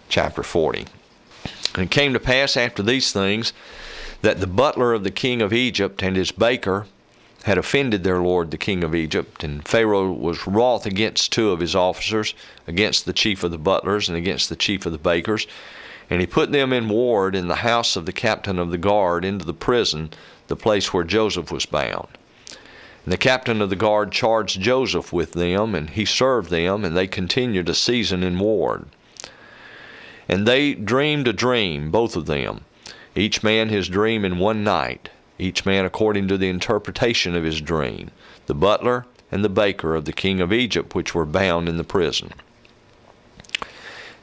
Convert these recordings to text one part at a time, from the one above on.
chapter 40. And it came to pass after these things that the butler of the king of Egypt and his baker had offended their lord the king of Egypt, and Pharaoh was wroth against two of his officers, against the chief of the butlers and against the chief of the bakers, and he put them in ward in the house of the captain of the guard into the prison, the place where Joseph was bound. And the captain of the guard charged Joseph with them, and he served them, and they continued a season in ward. And they dreamed a dream, both of them, each man his dream in one night, each man according to the interpretation of his dream, the butler and the baker of the king of Egypt, which were bound in the prison.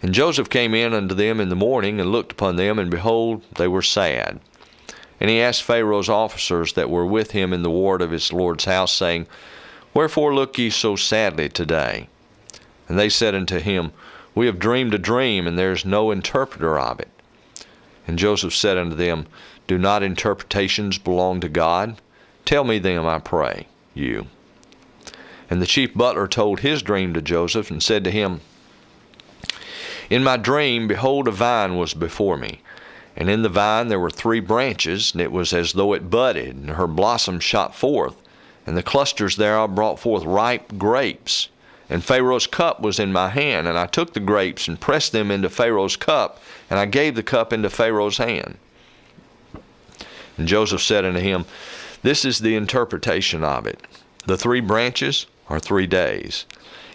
And Joseph came in unto them in the morning, and looked upon them, and behold, they were sad. And he asked Pharaoh's officers that were with him in the ward of his lord's house, saying, Wherefore look ye so sadly today? And they said unto him, We have dreamed a dream, and there is no interpreter of it. And Joseph said unto them, Do not interpretations belong to God? Tell me them, I pray you. And the chief butler told his dream to Joseph, and said to him, In my dream, behold, a vine was before me. And in the vine there were 3 branches, and it was as though it budded, and her blossoms shot forth, and the clusters thereof brought forth ripe grapes. And Pharaoh's cup was in my hand, and I took the grapes and pressed them into Pharaoh's cup, and I gave the cup into Pharaoh's hand. And Joseph said unto him, This is the interpretation of it. The 3 branches are 3 days.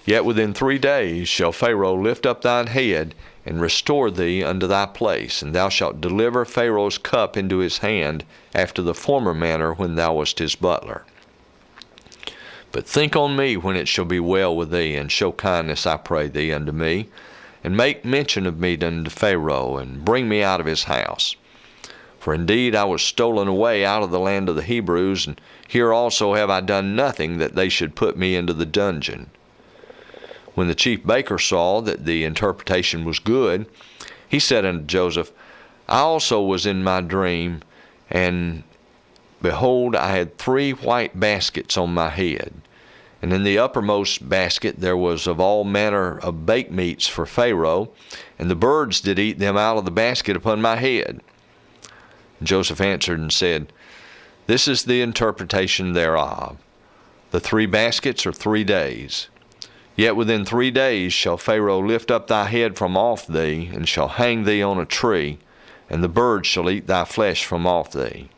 Yet within 3 days shall Pharaoh lift up thine head, and restore thee unto thy place, and thou shalt deliver Pharaoh's cup into his hand, after the former manner when thou wast his butler. But think on me when it shall be well with thee, and show kindness, I pray thee, unto me, and make mention of me unto Pharaoh, and bring me out of his house. For indeed I was stolen away out of the land of the Hebrews, and here also have I done nothing that they should put me into the dungeon. When the chief baker saw that the interpretation was good, he said unto Joseph, I also was in my dream, and behold, I had 3 white baskets on my head. And in the uppermost basket there was of all manner of baked meats for Pharaoh, and the birds did eat them out of the basket upon my head. And Joseph answered and said, This is the interpretation thereof. The 3 baskets are 3 days. Yet within 3 days shall Pharaoh lift up thy head from off thee, and shall hang thee on a tree, and the birds shall eat thy flesh from off thee.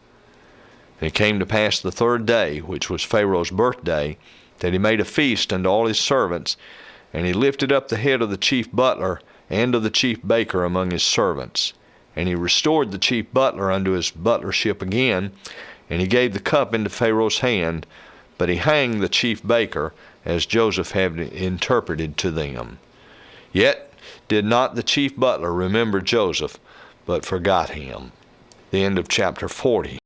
And it came to pass the 3rd day, which was Pharaoh's birthday, that he made a feast unto all his servants, and he lifted up the head of the chief butler and of the chief baker among his servants. And he restored the chief butler unto his butlership again, and he gave the cup into Pharaoh's hand, but he hanged the chief baker, as Joseph had interpreted to them. Yet did not the chief butler remember Joseph, but forgot him. The end of chapter 40.